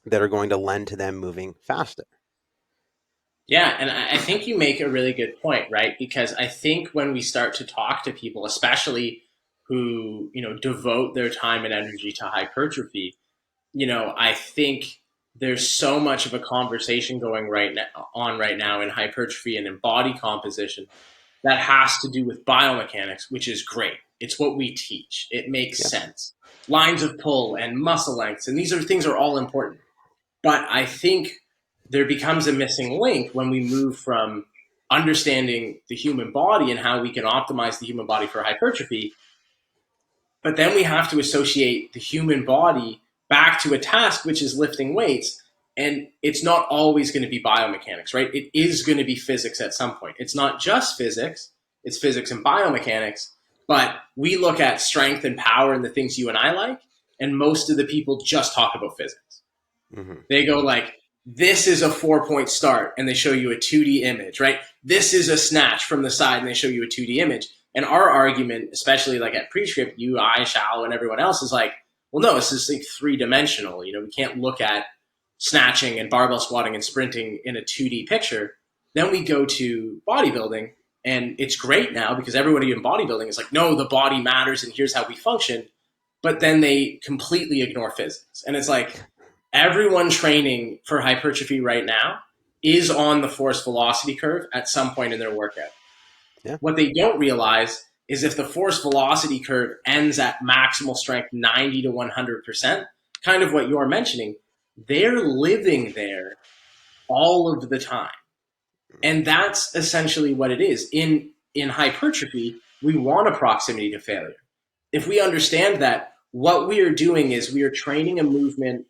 that are going to lend to them moving faster. Yeah, and I think you make a really good point, right? Because I think when we start to talk to people, especially who devote their time and energy to hypertrophy, I think there's so much of a conversation going right now in hypertrophy and in body composition that has to do with biomechanics, which is great. It's what we teach. It makes Yeah. sense. Lines of pull and muscle lengths, and these things are all important. But I think there becomes a missing link when we move from understanding the human body and how we can optimize the human body for hypertrophy, but then we have to associate the human body back to a task, which is lifting weights. And it's not always going to be biomechanics, right? It is going to be physics at some point. It's not just physics, it's physics and biomechanics. But we look at strength and power and the things you and I like, and most of the people just talk about physics. Mm-hmm. They go like, this is a 4-point start, and they show you a 2D image, right? This is a snatch from the side, and they show you a 2D image. And our argument, especially like at Prescript, you, I, Shao, and everyone else is like, well, no, this is like 3-dimensional. You know, we can't look at snatching and barbell squatting and sprinting in a 2D picture. Then we go to bodybuilding, and it's great now because everybody in bodybuilding is like, no, the body matters, and here's how we function. But then they completely ignore physics. And it's like, everyone training for hypertrophy right now is on the force velocity curve at some point in their workout. Yeah. What they don't realize is if the force velocity curve ends at maximal strength 90 to 100%, kind of what you're mentioning, they're living there all of the time. And that's essentially what it is. In hypertrophy, we want a proximity to failure. If we understand that what we are doing is we are training a movement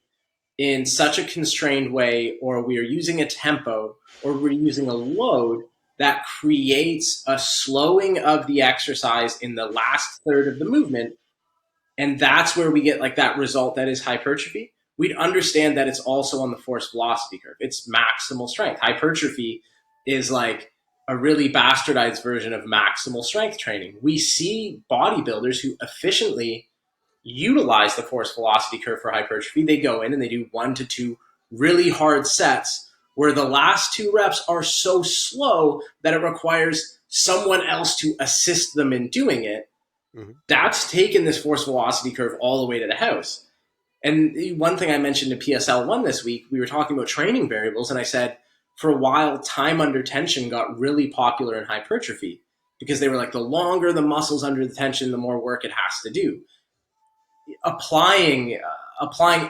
in such a constrained way, or we are using a tempo, or we're using a load that creates a slowing of the exercise in the last third of the movement, and that's where we get like that result that is hypertrophy, we'd understand that it's also on the force velocity curve. It's maximal strength. Hypertrophy is like a really bastardized version of maximal strength training. We see bodybuilders who efficiently utilize the force velocity curve for hypertrophy. They go in and they do 1 to 2 really hard sets where the last 2 reps are so slow that it requires someone else to assist them in doing it. Mm-hmm. That's taken this force velocity curve all the way to the house. And one thing I mentioned in PSL1 this week, we were talking about training variables, and I said for a while, time under tension got really popular in hypertrophy because they were like, the longer the muscle's under the tension, the more work it has to do. Applying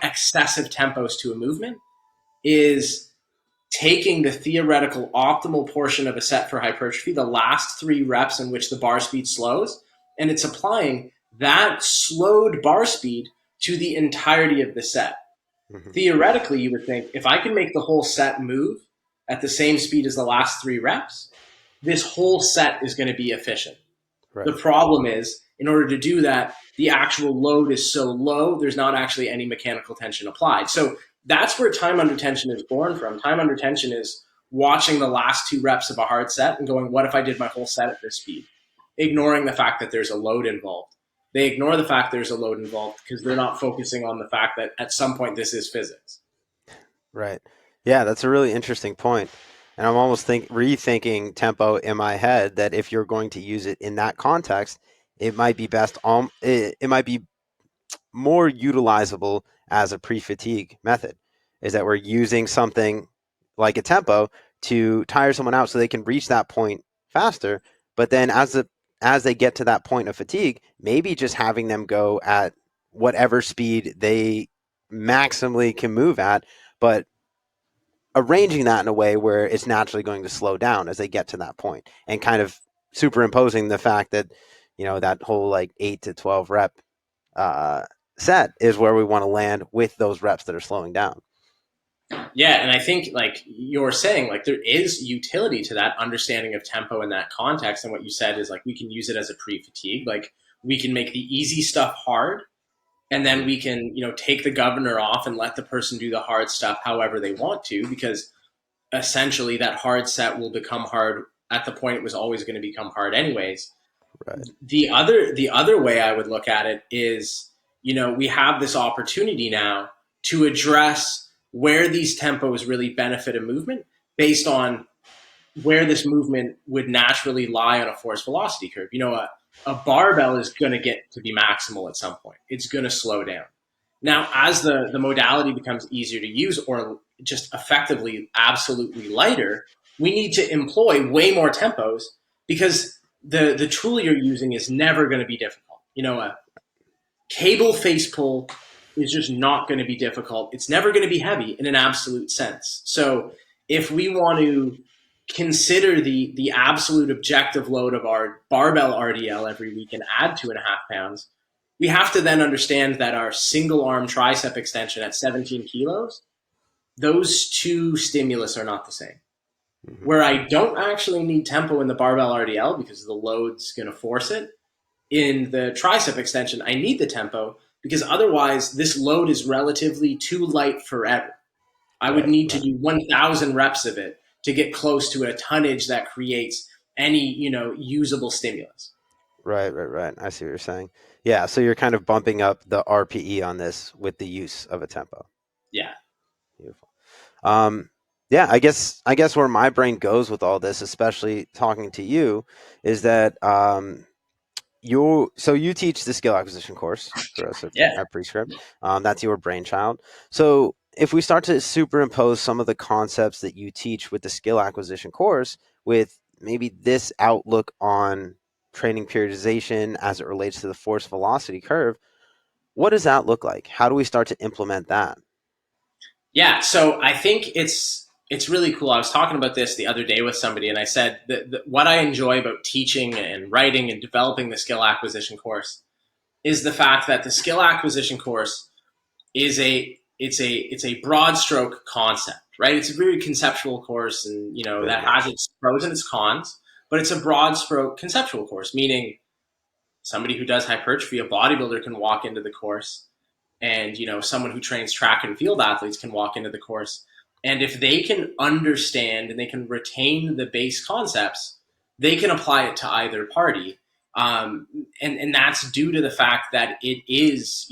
excessive tempos to a movement is taking the theoretical optimal portion of a set for hypertrophy, the last 3 reps in which the bar speed slows, and it's applying that slowed bar speed to the entirety of the set. Mm-hmm. Theoretically, you would think, if I can make the whole set move at the same speed as the last 3 reps, this whole set is going to be efficient. Right. The problem is, in order to do that, the actual load is so low, there's not actually any mechanical tension applied. So that's where time under tension is born from. Time under tension is watching the last 2 reps of a hard set and going, what if I did my whole set at this speed? Ignoring the fact that there's a load involved. They ignore the fact there's a load involved because they're not focusing on the fact that at some point this is physics. Right. Yeah, that's a really interesting point. And I'm almost rethinking tempo in my head that if you're going to use it in that context, it might be best it might be more utilizable as a pre-fatigue method, is that we're using something like a tempo to tire someone out so they can reach that point faster. But then as they get to that point of fatigue, maybe just having them go at whatever speed they maximally can move at, but arranging that in a way where it's naturally going to slow down as they get to that point, and kind of superimposing the fact that, that whole like 8 to 12 rep set is where we want to land with those reps that are slowing down. Yeah, and I think like you're saying, like there is utility to that understanding of tempo in that context. And what you said is like we can use it as a pre-fatigue. Like we can make the easy stuff hard, and then we can, take the governor off and let the person do the hard stuff however they want to, because essentially that hard set will become hard at the point it was always going to become hard anyways. Right. The other way I would look at it is, we have this opportunity now to address where these tempos really benefit a movement based on where this movement would naturally lie on a force velocity curve. A barbell is going to get to be maximal at some point. It's going to slow down. Now, as the modality becomes easier to use or just effectively absolutely lighter, we need to employ way more tempos because the tool you're using is never going to be difficult. A cable face pull is just not going to be difficult. It's never going to be heavy in an absolute sense. So if we want to consider the absolute objective load of our barbell RDL every week and add 2.5 pounds, we have to then understand that our single arm tricep extension at 17 kilos, those two stimulus are not the same. Mm-hmm. Where I don't actually need tempo in the barbell RDL because the load's going to force it, in the tricep extension, I need the tempo because otherwise this load is relatively too light forever. I would Right, need to right, do 1,000 reps of it to get close to a tonnage that creates any, usable stimulus. right. I see what you're saying. Yeah, so you're kind of bumping up the RPE on this with the use of a tempo. Yeah. Beautiful. Um, yeah, I guess where my brain goes with all this, especially talking to you, is that you teach the skill acquisition course for us Yeah. at Prescript. That's your brainchild. So if we start to superimpose some of the concepts that you teach with the skill acquisition course with maybe this outlook on training periodization as it relates to the force velocity curve, what does that look like? How do we start to implement that? Yeah. So I think it's really cool. I was talking about this the other day with somebody, and I said that what I enjoy about teaching and writing and developing the skill acquisition course is the fact that the skill acquisition course is it's a broad stroke concept, right? It's a very conceptual course, and Very that has much. its pros and its cons, but it's a broad stroke conceptual course, meaning somebody who does hypertrophy, a bodybuilder, can walk into the course, and someone who trains track and field athletes can walk into the course, and if they can understand and they can retain the base concepts, they can apply it to either party. And that's due to the fact that it is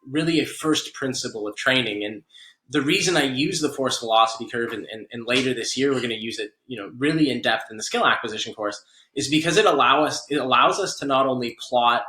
really a first principle of training. And the reason I use the force velocity curve, and later this year we're going to use it really in depth in the skill acquisition course, is because it allows us to not only plot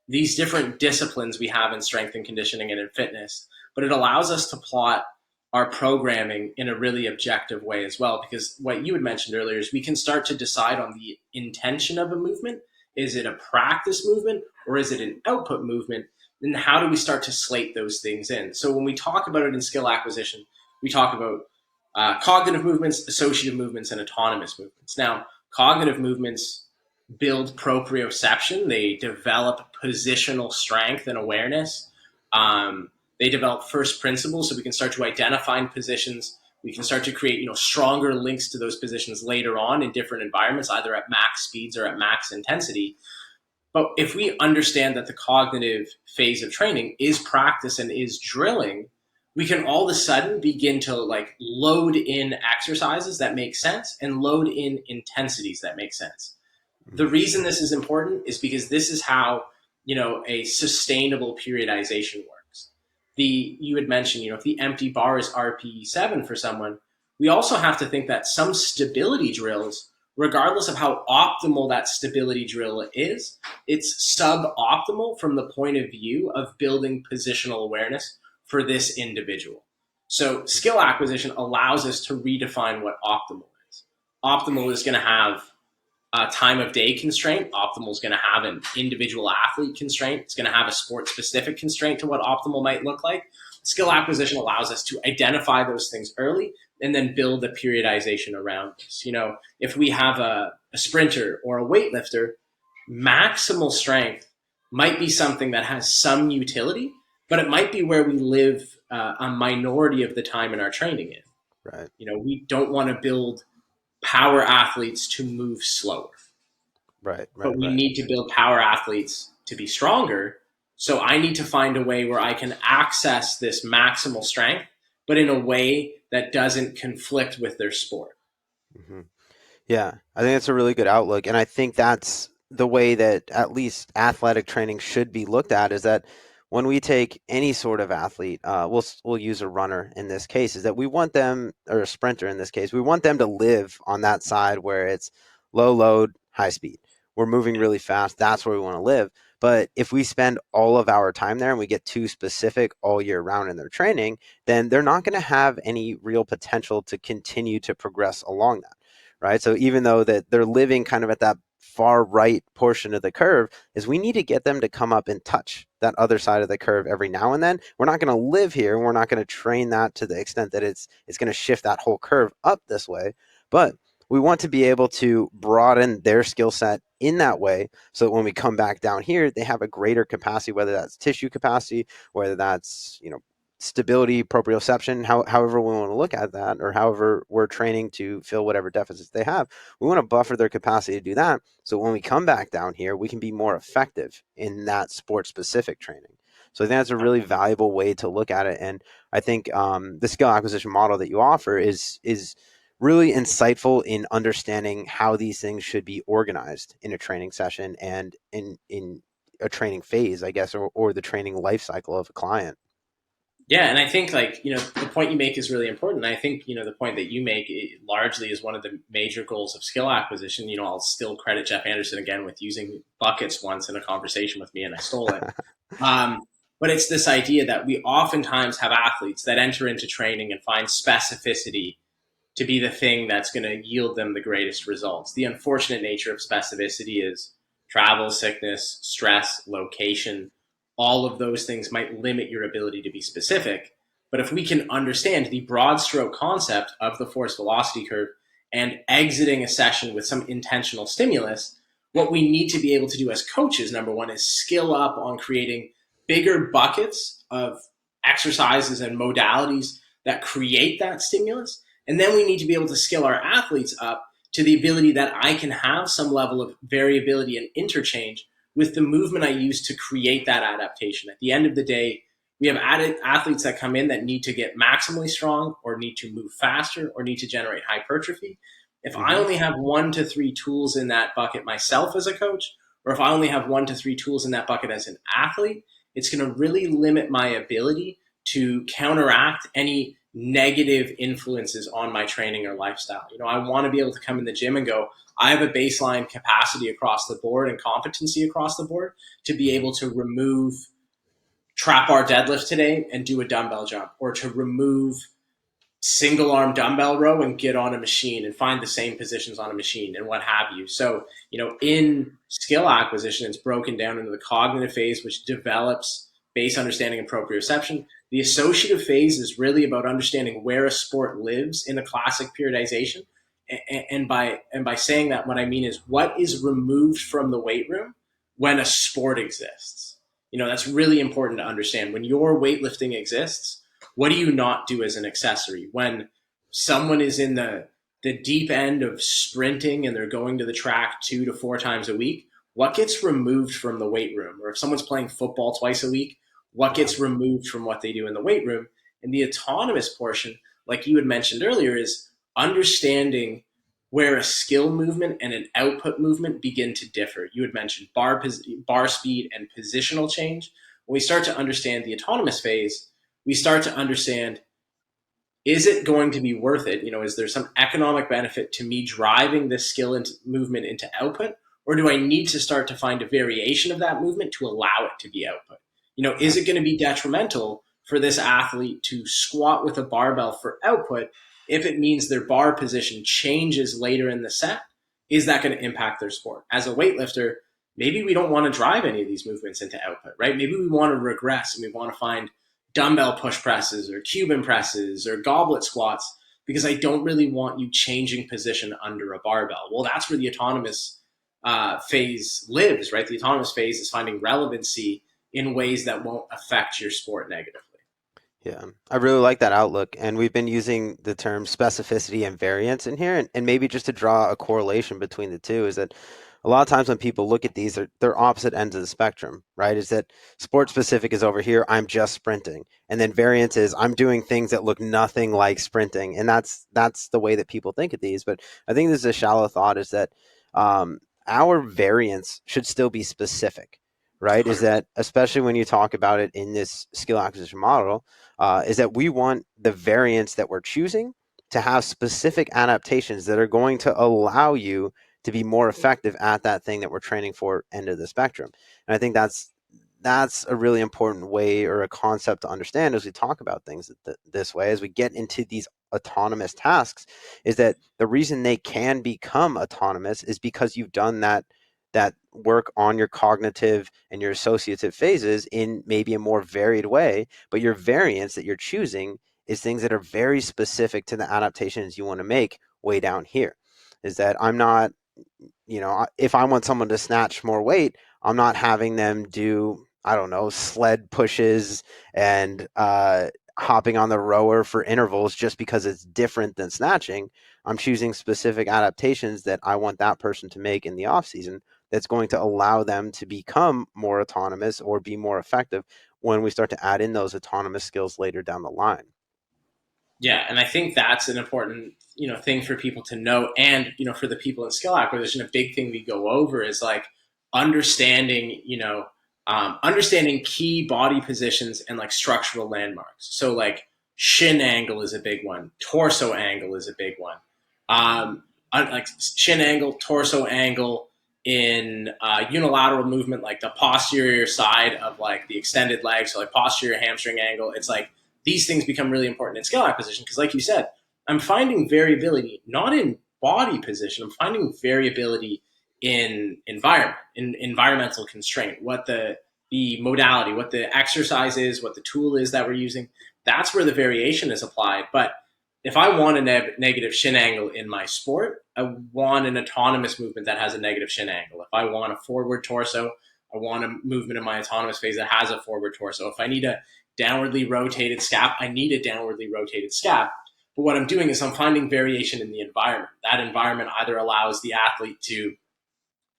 these different disciplines we have in strength and conditioning and in fitness, but it allows us to plot our programming in a really objective way as well. Because what you had mentioned earlier is we can start to decide on the intention of a movement. Is it a practice movement or is it an output movement? And how do we start to slate those things in? So when we talk about it in skill acquisition, we talk about cognitive movements, associative movements, and autonomous movements. Now, cognitive movements build proprioception. They develop positional strength and awareness. They develop first principles, so we can start to identify positions. We can start to create, stronger links to those positions later on in different environments, either at max speeds or at max intensity. But if we understand that the cognitive phase of training is practice and is drilling, we can all of a sudden begin to load in exercises that make sense and load in intensities that make sense. The Mm-hmm. reason this is important is because this is how a sustainable periodization works. You had mentioned if the empty bar is RPE 7 for someone, we also have to think that some stability drills, regardless of how optimal that stability drill is, it's suboptimal from the point of view of building positional awareness for this individual. So skill acquisition allows us to redefine what optimal is. Optimal is going to have time of day constraint. Optimal is going to have an individual athlete constraint. It's going to have a sport specific constraint to what optimal might look like. Skill acquisition allows us to identify those things early and then build a periodization around this. If we have a sprinter or a weightlifter, maximal strength might be something that has some utility, but it might be where we live a minority of the time in our training in. Right, We don't want to build power athletes to move slower, but we right. need to build power athletes to be stronger. So I need to find a way where I can access this maximal strength, but in a way that doesn't conflict with their sport. Mm-hmm. Yeah, I think that's a really good outlook, and I think that's the way that at least athletic training should be looked at. Is that when we take any sort of athlete, we'll use a runner in this case, is that we want them, or a sprinter in this case, we want them to live on that side where it's low load, high speed. We're moving really fast. That's where we want to live. But if we spend all of our time there and we get too specific all year round in their training, then they're not going to have any real potential to continue to progress along that, right? So even though that they're living kind of at that far right portion of the curve, is we need to get them to come up and touch that other side of the curve every now and then. We're not going to live here, and we're not going to train that to the extent that it's going to shift that whole curve up this way, but we want to be able to broaden their skill set in that way so that when we come back down here, they have a greater capacity, whether that's tissue capacity, whether that's, stability, proprioception, however we want to look at that, or however we're training to fill whatever deficits they have. We want to buffer their capacity to do that. So when we come back down here, we can be more effective in that sport specific training. So I think that's a really valuable way to look at it. And I think the skill acquisition model that you offer is really insightful in understanding how these things should be organized in a training session and in a training phase, I guess, or the training life cycle of a client. Yeah, and I think the point you make is really important. I think the point that you make largely is one of the major goals of skill acquisition. I'll still credit Jeff Anderson again with using buckets once in a conversation with me, and I stole it. But it's this idea that we oftentimes have athletes that enter into training and find specificity to be the thing that's going to yield them the greatest results. The unfortunate nature of specificity is travel, sickness, stress, location. All of those things might limit your ability to be specific. But if we can understand the broad stroke concept of the force velocity curve and exiting a session with some intentional stimulus, what we need to be able to do as coaches, number one, is skill up on creating bigger buckets of exercises and modalities that create that stimulus. And then we need to be able to skill our athletes up to the ability that I can have some level of variability and interchange with the movement I use to create that adaptation. At the end of the day, we have athletes that come in that need to get maximally strong or need to move faster or need to generate hypertrophy. If I only have 1 to 3 tools in that bucket myself as a coach, or if I only have 1 to 3 tools in that bucket as an athlete, it's going to really limit my ability to counteract any negative influences on my training or lifestyle. I want to be able to come in the gym and go, I have a baseline capacity across the board and competency across the board to be able to remove trap bar deadlift today and do a dumbbell jump, or to remove single arm dumbbell row and get on a machine and find the same positions on a machine and what have you. So, in skill acquisition, it's broken down into the cognitive phase, which develops base understanding and proprioception. The associative phase is really about understanding where a sport lives in a classic periodization. And by saying that, what I mean is what is removed from the weight room when a sport exists. That's really important to understand. When your weightlifting exists, what do you not do as an accessory? When someone is in the deep end of sprinting and they're going to the track 2 to 4 times a week, what gets removed from the weight room? Or if someone's playing football twice a week, what gets removed from what they do in the weight room? And the autonomous portion, like you had mentioned earlier, is understanding where a skill movement and an output movement begin to differ. You had mentioned bar speed and positional change. When we start to understand the autonomous phase, we start to understand, is it going to be worth it? Is there some economic benefit to me driving this skill into movement into output? Or do I need to start to find a variation of that movement to allow it to be output? Is it going to be detrimental for this athlete to squat with a barbell for output if it means their bar position changes later in the set? Is that going to impact their sport? As a weightlifter, maybe we don't want to drive any of these movements into output, right? Maybe we want to regress and we want to find dumbbell push presses or Cuban presses or goblet squats because I don't really want you changing position under a barbell. Well, that's where the autonomous phase lives, right? The autonomous phase is finding relevancy in ways that won't affect your sport negatively. Yeah, I really like that outlook. And we've been using the term specificity and variance in here. And maybe just to draw a correlation between the two is that a lot of times when people look at these, they're opposite ends of the spectrum, right? Is that sport specific is over here, I'm just sprinting. And then variance is I'm doing things that look nothing like sprinting. And that's the way that people think of these. But I think this is a shallow thought, is that our variance should still be specific, right? Is that especially when you talk about it in this skill acquisition model, is that we want the variance that we're choosing to have specific adaptations that are going to allow you to be more effective at that thing that we're training for end of the spectrum. And I think that's a really important way or a concept to understand as we talk about things this way, as we get into these autonomous tasks, is that the reason they can become autonomous is because you've done that work on your cognitive and your associative phases in maybe a more varied way, but your variance that you're choosing is things that are very specific to the adaptations you want to make way down here. Is that I'm not, if I want someone to snatch more weight, I'm not having them do, I don't know, sled pushes and hopping on the rower for intervals just because it's different than snatching. I'm choosing specific adaptations that I want that person to make in the off season that's going to allow them to become more autonomous or be more effective when we start to add in those autonomous skills later down the line. Yeah, and I think that's an important thing for people to know, and for the people in skill acquisition, a big thing we go over is like understanding understanding key body positions and like structural landmarks. So like shin angle is a big one, torso angle is a big one. Like shin angle, torso angle in unilateral movement, like the posterior side of like the extended leg, so like posterior hamstring angle. It's like these things become really important in skill acquisition because, like you said, I'm finding variability not in body position. I'm finding variability in environment, in environmental constraint, what the modality, what the exercise is, what the tool is that we're using. That's where the variation is applied. But if I want a negative shin angle in my sport, I want an autonomous movement that has a negative shin angle. If I want a forward torso, I want a movement in my autonomous phase that has a forward torso. If I need a downwardly rotated scap, I need a downwardly rotated scap. But what I'm doing is I'm finding variation in the environment. That environment either allows the athlete to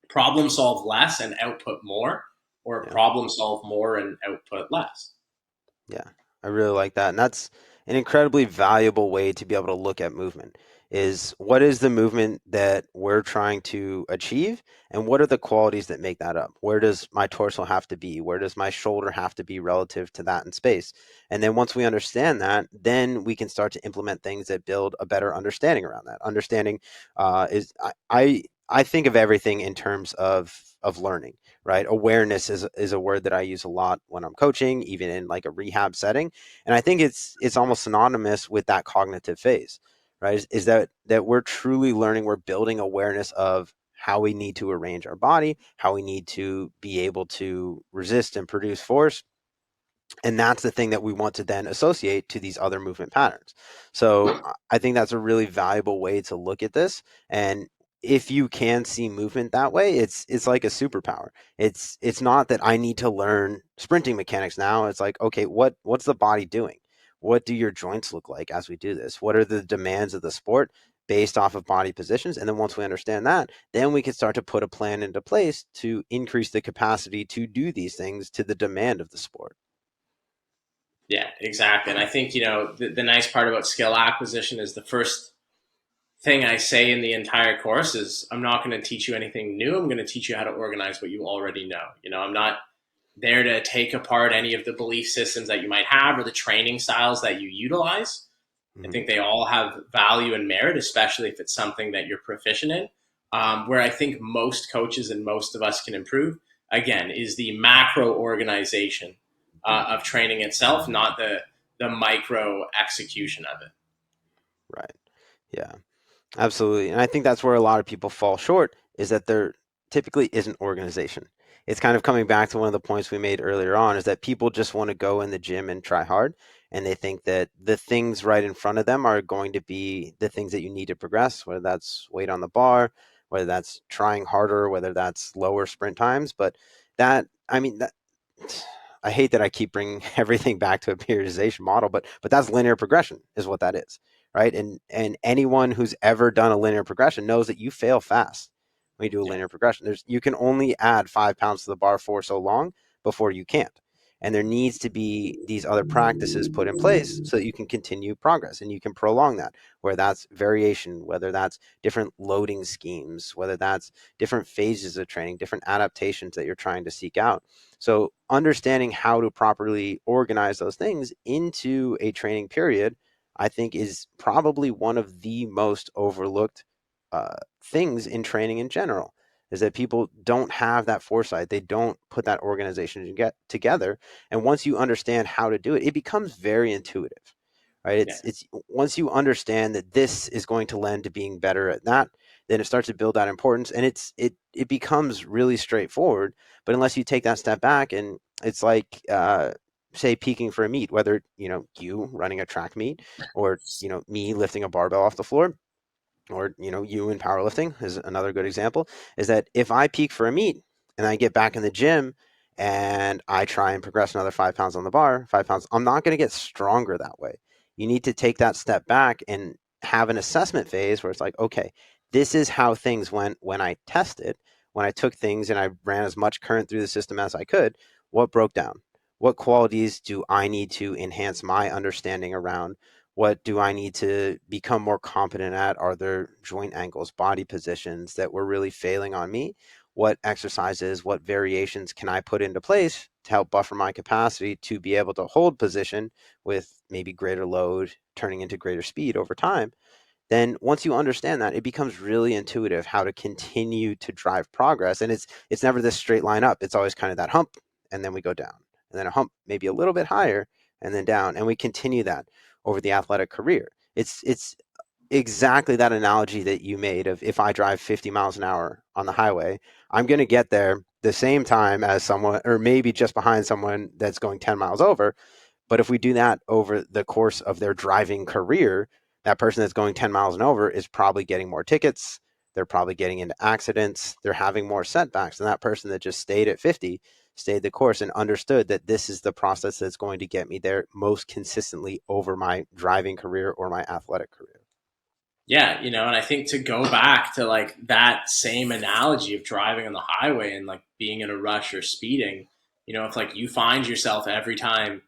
problem solve less and output more, or Yeah. problem solve more and output less. Yeah, I really like that. And that's an incredibly valuable way to be able to look at movement is what is the movement that we're trying to achieve and what are the qualities that make that up? Where does my torso have to be? Where does my shoulder have to be relative to that in space? And then once we understand that, then we can start to implement things that build a better understanding around that. Understanding is I think of everything in terms of learning, right? Awareness is a word that I use a lot when I'm coaching, even in like a rehab setting. And I think it's almost synonymous with that cognitive phase, right? Is that we're truly learning, we're building awareness of how we need to arrange our body, how we need to be able to resist and produce force. And that's the thing that we want to then associate to these other movement patterns. So I think that's a really valuable way to look at this. And if you can see movement that way, it's like a superpower. It's not that I need to learn sprinting mechanics now. It's like, okay, what's the body doing? What do your joints look like as we do this? What are the demands of the sport based off of body positions? And then once we understand that, then we can start to put a plan into place to increase the capacity to do these things to the demand of the sport. Yeah, exactly. And I think, the nice part about skill acquisition is the first thing I say in the entire course is I'm not going to teach you anything new. I'm going to teach you how to organize what you already know. I'm not there to take apart any of the belief systems that you might have or the training styles that you utilize. I Mhm. think they all have value and merit, especially if it's something that you're proficient in. Where I think most coaches and most of us can improve, again, is the macro organization of training itself, not the micro execution of it. Right. Yeah. Absolutely. And I think that's where a lot of people fall short is that there typically isn't organization. It's kind of coming back to one of the points we made earlier on is that people just want to go in the gym and try hard. And they think that the things right in front of them are going to be the things that you need to progress, whether that's weight on the bar, whether that's trying harder, whether that's lower sprint times. But that I hate that I keep bringing everything back to a periodization model, but that's linear progression is what that is, right? And anyone who's ever done a linear progression knows that you fail fast when you do a Yeah. linear progression. You can only add 5 pounds to the bar for so long before you can't. And there needs to be these other practices put in place so that you can continue progress and you can prolong that, where that's variation, whether that's different loading schemes, whether that's different phases of training, different adaptations that you're trying to seek out. So understanding how to properly organize those things into a training period, I think is probably one of the most overlooked things in training in general, is that people don't have that foresight. They don't put that organization together. And once you understand how to do it, it becomes very intuitive, right? Yeah. It's once you understand that this is going to lend to being better at that, then it starts to build that importance, and it becomes really straightforward. But unless you take that step back, and it's like say peaking for a meet, whether you running a track meet, or me lifting a barbell off the floor, or you in powerlifting is another good example, is that if I peak for a meet and I get back in the gym and I try and progress another 5 pounds on the bar, 5 pounds, I'm not going to get stronger that way. You need to take that step back and have an assessment phase where it's like, okay, this is how things went when I tested, when I took things and I ran as much current through the system as I could. What broke down? What qualities do I need to enhance my understanding around? What do I need to become more competent at? Are there joint angles, body positions that were really failing on me? What exercises, what variations can I put into place to help buffer my capacity to be able to hold position with maybe greater load turning into greater speed over time? Then once you understand that, it becomes really intuitive how to continue to drive progress. And it's never this straight line up. It's always kind of that hump, and then we go down, and then a hump maybe a little bit higher, and then down, and we continue that over the athletic career. It's exactly that analogy that you made of, if I drive 50 miles an hour on the highway, I'm going to get there the same time as someone, or maybe just behind someone that's going 10 miles over. But if we do that over the course of their driving career, that person that's going 10 miles and over is probably getting more tickets. They're probably getting into accidents. They're having more setbacks than that person that just stayed at 50, stayed the course, and understood that this is the process that's going to get me there most consistently over my driving career or my athletic career. Yeah, and I think to go back to like that same analogy of driving on the highway and like being in a rush or speeding, if like you find yourself every time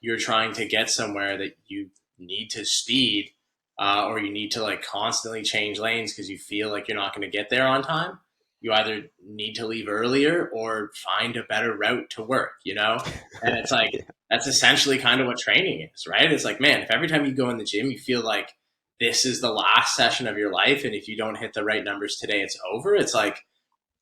you're trying to get somewhere that you need to speed, or you need to like constantly change lanes because you feel like you're not going to get there on time, you either need to leave earlier or find a better route to work. And it's like, Yeah. that's essentially kind of what training is, right? It's like, man, if every time you go in the gym, you feel like this is the last session of your life, and if you don't hit the right numbers today, it's over. It's like,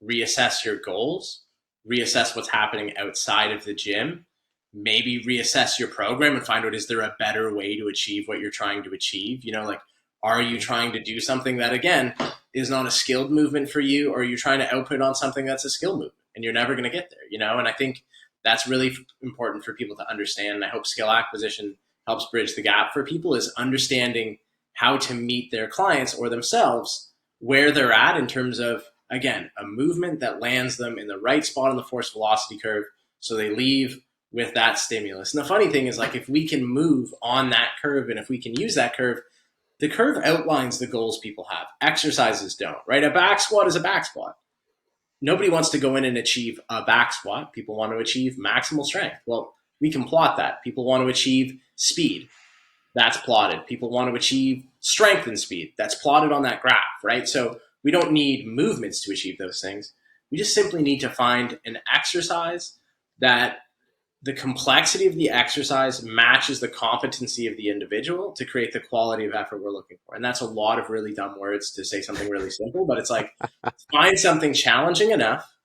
reassess your goals, reassess what's happening outside of the gym, maybe reassess your program and find out, is there a better way to achieve what you're trying to achieve? Like, are you trying to do something that, again, is not a skilled movement for you, or are you trying to output on something that's a skill movement and you're never going to get there? And I think that's really important for people to understand. And I hope skill acquisition helps bridge the gap for people, is understanding how to meet their clients or themselves where they're at in terms of, again, a movement that lands them in the right spot on the force velocity curve so they leave with that stimulus. And the funny thing is, like, if we can move on that curve and if we can use that curve, the curve outlines the goals people have. Exercises don't, right? A back squat is a back squat. Nobody wants to go in and achieve a back squat. People want to achieve maximal strength. Well, we can plot that. People want to achieve speed. That's plotted. People want to achieve strength and speed. That's plotted on that graph, right? So we don't need movements to achieve those things. We just simply need to find an exercise that the complexity of the exercise matches the competency of the individual to create the quality of effort we're looking for. And that's a lot of really dumb words to say something really simple, but it's like, find something challenging enough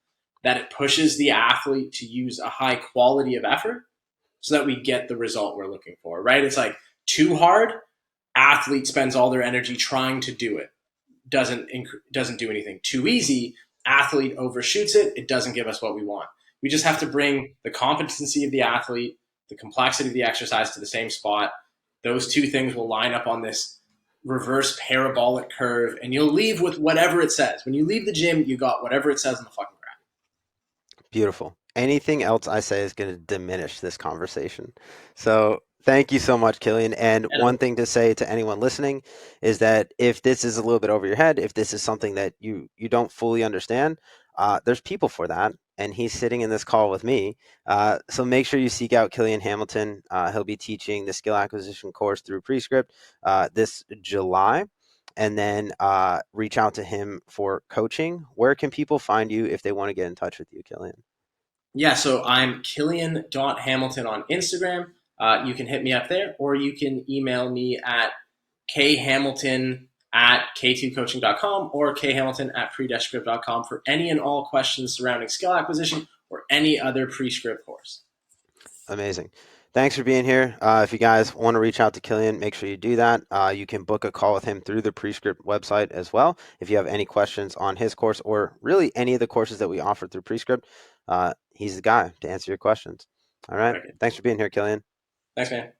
that it pushes the athlete to use a high quality of effort so that we get the result we're looking for, right? It's like, too hard, athlete spends all their energy trying to do it, doesn't do anything. Too easy, athlete overshoots it, it doesn't give us what we want. We just have to bring the competency of the athlete, the complexity of the exercise to the same spot. Those two things will line up on this reverse parabolic curve, and you'll leave with whatever it says. When you leave the gym, you got whatever it says on the fucking graph. Beautiful. Anything else I say is going to diminish this conversation. So thank you so much, Killian. And And one thing to say to anyone listening is that if this is a little bit over your head, if this is something that you don't fully understand, there's people for that. And he's sitting in this call with me. So make sure you seek out Killian Hamilton. He'll be teaching the skill acquisition course through Prescript this July. And then reach out to him for coaching. Where can people find you if they want to get in touch with you, Killian? yeah, so I'm Killian.Hamilton on Instagram. You can hit me up there, or you can email me at khamilton at k2coaching.com or khamilton at pre-script.com for any and all questions surrounding skill acquisition or any other pre-script course. Amazing. Thanks for being here. If you guys want to reach out to Killian, make sure you do that. You can book a call with him through the Prescript website as well. If you have any questions on his course or really any of the courses that we offer through Prescript, he's the guy to answer your questions. All right. Okay. Thanks for being here, Killian. Thanks, man.